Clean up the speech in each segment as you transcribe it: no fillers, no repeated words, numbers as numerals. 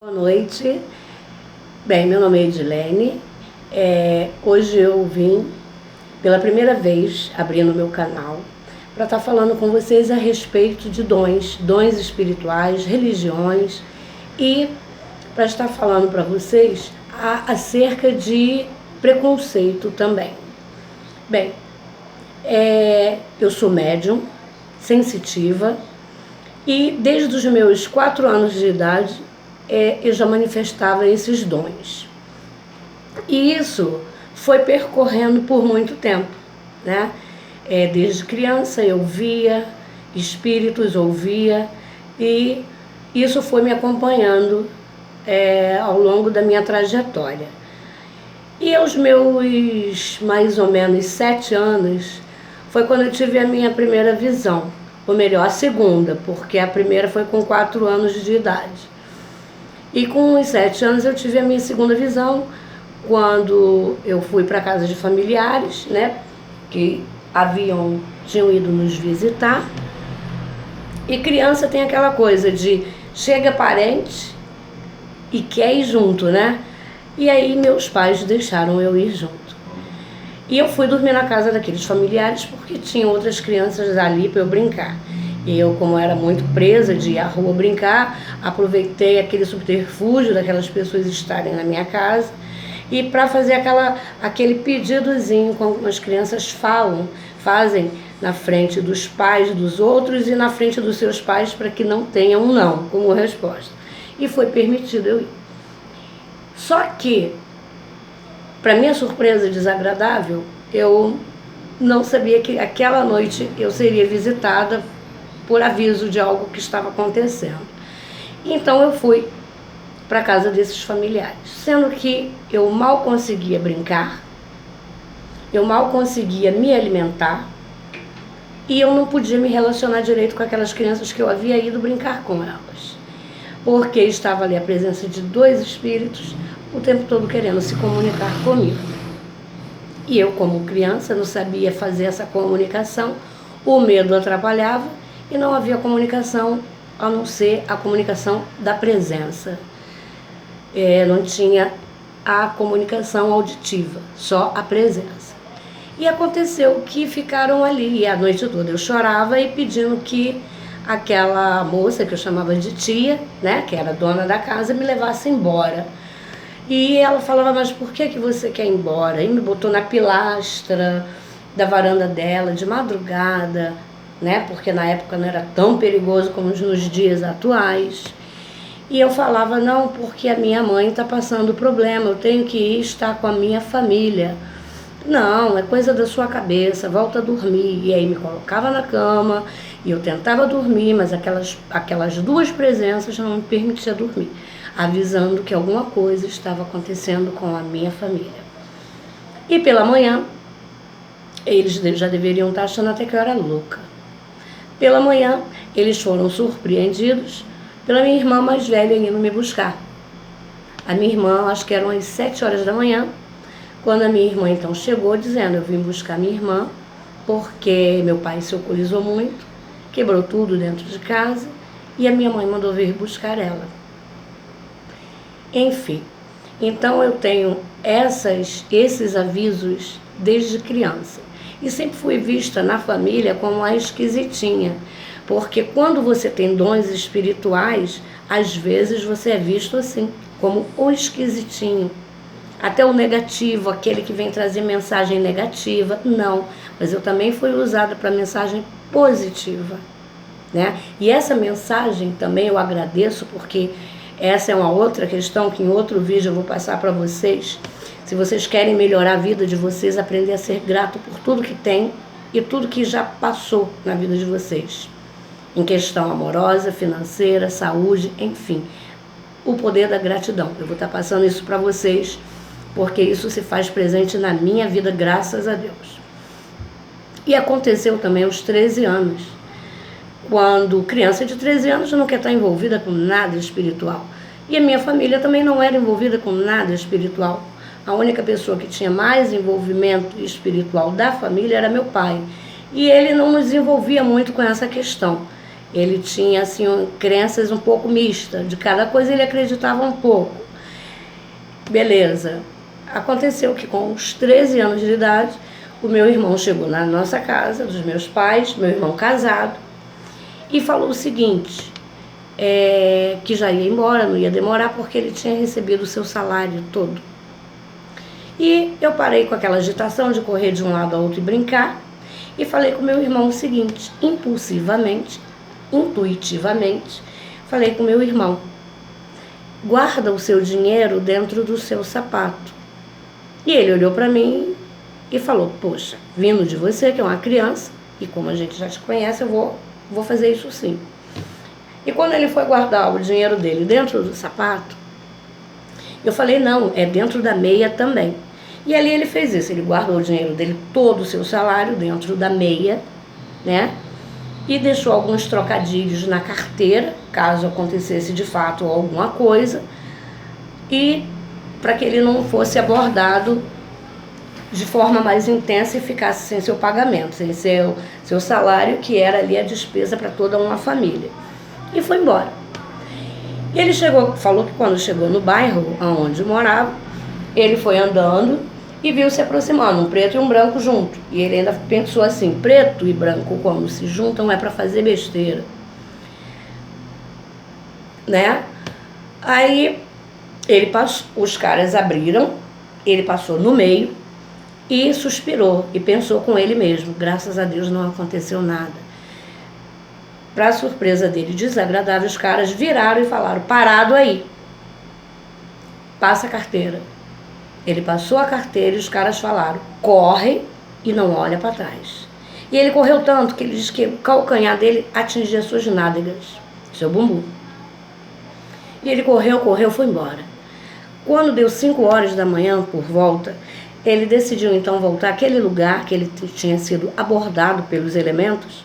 Boa noite. Bem, meu nome é Edilene. Hoje eu vim pela primeira vez abrindo meu canal para estar falando com vocês a respeito de dons espirituais, religiões e para estar falando para vocês acerca de preconceito também. Bem, eu sou médium, sensitiva e desde os meus 4 anos de idade eu já manifestava esses dons. E isso foi percorrendo por muito tempo, né? Desde criança eu via espíritos, ouvia, e isso foi me acompanhando ao longo da minha trajetória. E aos meus mais ou menos 7 anos foi quando eu tive a minha primeira visão, ou melhor, a segunda, porque a primeira foi com 4 anos de idade. E com os 7 anos eu tive a minha segunda visão, quando eu fui para a casa de familiares, né, que tinham ido nos visitar. E criança tem aquela coisa de chega parente e quer ir junto, né? E aí meus pais deixaram eu ir junto. E eu fui dormir na casa daqueles familiares porque tinham outras crianças ali para eu brincar. E eu, como era muito presa de ir à rua brincar, aproveitei aquele subterfúgio daquelas pessoas estarem na minha casa e para fazer aquele pedidozinho como as crianças fazem na frente dos pais dos outros e na frente dos seus pais para que não tenham um não como resposta. E foi permitido eu ir. Só que, para minha surpresa desagradável, eu não sabia que aquela noite eu seria visitada por aviso de algo que estava acontecendo. Então eu fui para a casa desses familiares, sendo que eu mal conseguia brincar, eu mal conseguia me alimentar e eu não podia me relacionar direito com aquelas crianças que eu havia ido brincar com elas, porque estava ali a presença de 2 espíritos o tempo todo querendo se comunicar comigo. E eu, como criança, não sabia fazer essa comunicação, o medo atrapalhava e não havia comunicação a não ser a comunicação da presença. Não tinha a comunicação auditiva, só a presença. E aconteceu que ficaram ali, e a noite toda eu chorava e pedindo que aquela moça, que eu chamava de tia, né, que era dona da casa, me levasse embora. E ela falava, mas por que você quer ir embora? E me botou na pilastra da varanda dela, de madrugada, né, porque na época não era tão perigoso como nos dias atuais. E eu falava, não, porque a minha mãe está passando problema, eu tenho que ir estar com a minha família. Não, é coisa da sua cabeça, volta a dormir. E aí me colocava na cama e eu tentava dormir, mas aquelas 2 presenças não me permitiam dormir, avisando que alguma coisa estava acontecendo com a minha família. E pela manhã, eles já deveriam estar achando até que eu era louca. Pela manhã, eles foram surpreendidos pela minha irmã mais velha indo me buscar. A minha irmã, acho que eram as 7 horas da manhã, quando a minha irmã então chegou dizendo, eu vim buscar minha irmã porque meu pai se alcoolizou muito, quebrou tudo dentro de casa e a minha mãe mandou vir buscar ela. Enfim, então eu tenho esses avisos desde criança. E sempre fui vista na família como a esquisitinha, porque quando você tem dons espirituais, às vezes você é visto assim, como o esquisitinho. Até o negativo, aquele que vem trazer mensagem negativa, não. Mas eu também fui usada para mensagem positiva, né? E essa mensagem também eu agradeço, porque essa é uma outra questão que em outro vídeo eu vou passar para vocês. Se vocês querem melhorar a vida de vocês, aprender a ser grato por tudo que tem e tudo que já passou na vida de vocês. Em questão amorosa, financeira, saúde, enfim. O poder da gratidão. Eu vou estar passando isso para vocês, porque isso se faz presente na minha vida, graças a Deus. E aconteceu também aos 13 anos. Quando criança de 13 anos não quer estar envolvida com nada espiritual. E a minha família também não era envolvida com nada espiritual. A única pessoa que tinha mais envolvimento espiritual da família era meu pai. E ele não nos envolvia muito com essa questão. Ele tinha assim crenças um pouco mistas, de cada coisa ele acreditava um pouco. Beleza. Aconteceu que com os 13 anos de idade, o meu irmão chegou na nossa casa, dos meus pais, meu irmão casado, e falou o seguinte, que já ia embora, não ia demorar, porque ele tinha recebido o seu salário todo. E eu parei com aquela agitação de correr de um lado ao outro e brincar, e falei com meu irmão o seguinte, impulsivamente, intuitivamente, falei com meu irmão, guarda o seu dinheiro dentro do seu sapato. E ele olhou para mim e falou, poxa, vindo de você, que é uma criança, e como a gente já te conhece, eu vou fazer isso sim. E quando ele foi guardar o dinheiro dele dentro do sapato, eu falei, não, é dentro da meia também. E ali ele fez isso, ele guardou o dinheiro dele, todo o seu salário, dentro da meia, né? E deixou alguns trocadilhos na carteira, caso acontecesse de fato alguma coisa, e para que ele não fosse abordado de forma mais intensa e ficasse sem seu pagamento, sem seu salário, que era ali a despesa para toda uma família. E foi embora. Ele falou que quando chegou no bairro onde morava, ele foi andando e viu se aproximando, um preto e um branco junto. E ele ainda pensou assim, preto e branco quando se juntam é para fazer besteira, né? Aí os caras abriram, ele passou no meio e suspirou e pensou com ele mesmo, graças a Deus não aconteceu nada. Para surpresa dele, desagradável, os caras viraram e falaram, parado aí, passa a carteira. Ele passou a carteira e os caras falaram, corre e não olha para trás. E ele correu tanto que ele disse que o calcanhar dele atingia suas nádegas, seu bumbum. E ele correu, foi embora. Quando deu 5 horas da manhã, por volta, ele decidiu então voltar àquele lugar que ele tinha sido abordado pelos elementos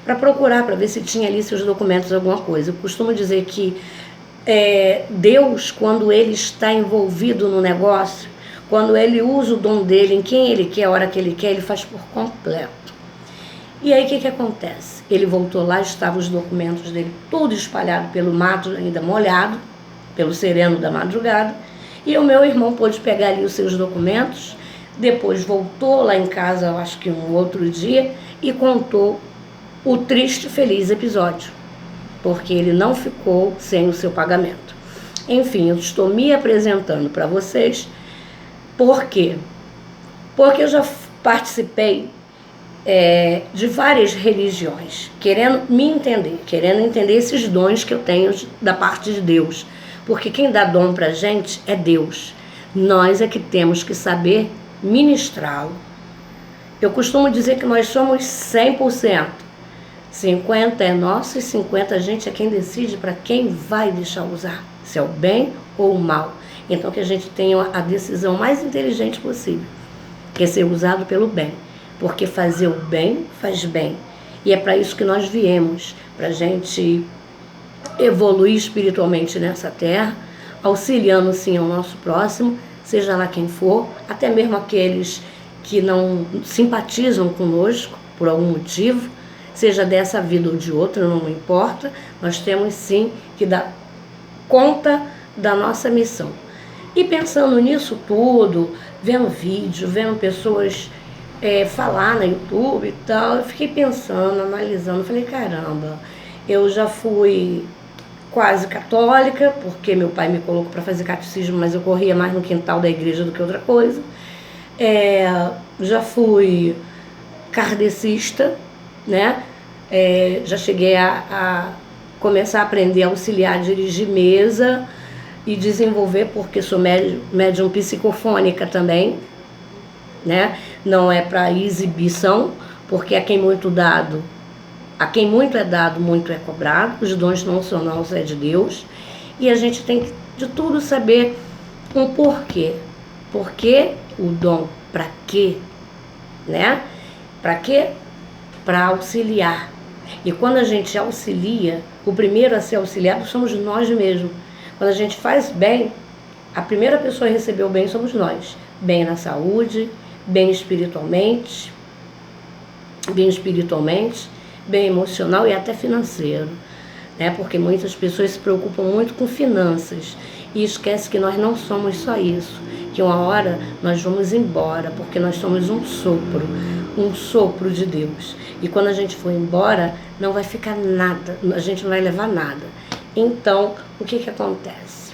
para procurar, para ver se tinha ali seus documentos, alguma coisa. Eu costumo dizer que Deus, quando ele está envolvido no negócio, quando ele usa o dom dele em quem ele quer, a hora que ele quer, ele faz por completo. E aí o que acontece? Ele voltou lá, estavam os documentos dele tudo espalhado pelo mato, ainda molhado, pelo sereno da madrugada, e o meu irmão pôde pegar ali os seus documentos, depois voltou lá em casa, eu acho que um outro dia, e contou o triste e feliz episódio, porque ele não ficou sem o seu pagamento. Enfim, eu estou me apresentando para vocês. Por quê? Porque eu já participei de várias religiões, querendo me entender, querendo entender esses dons que eu tenho da parte de Deus. Porque quem dá dom pra gente é Deus. Nós é que temos que saber ministrá-lo. Eu costumo dizer que nós somos 100%. 50 é nosso e 50 a gente é quem decide para quem vai deixar usar, se é o bem ou o mal. Então que a gente tenha a decisão mais inteligente possível, que é ser usado pelo bem, porque fazer o bem faz bem. E é para isso que nós viemos, para a gente evoluir espiritualmente nessa terra, auxiliando sim ao nosso próximo, seja lá quem for, até mesmo aqueles que não simpatizam conosco por algum motivo, seja dessa vida ou de outra, não importa, nós temos sim que dar conta da nossa missão. E pensando nisso tudo, vendo vídeo, vendo pessoas falar no YouTube e tal, eu fiquei pensando, analisando, falei, caramba, eu já fui quase católica, porque meu pai me colocou para fazer catecismo, mas eu corria mais no quintal da igreja do que outra coisa. Já fui kardecista, né? Já cheguei a começar a aprender a auxiliar a dirigir mesa e desenvolver, porque sou médium psicofônica também, né? Não é para exibição, porque a quem muito é dado, muito é cobrado. Os dons não são nossos, é de Deus. E a gente tem que, de tudo, saber um porquê. Por que o dom? Para quê? Né? Para quê? Para auxiliar. E quando a gente auxilia, o primeiro a ser auxiliado somos nós mesmos. Quando a gente faz bem, a primeira pessoa a receber o bem somos nós. Bem na saúde, bem espiritualmente, bem emocional e até financeiro, né? Porque muitas pessoas se preocupam muito com finanças e esquecem que nós não somos só isso, que uma hora nós vamos embora, porque nós somos um sopro de Deus. E quando a gente for embora, não vai ficar nada, a gente não vai levar nada. Então, o que acontece?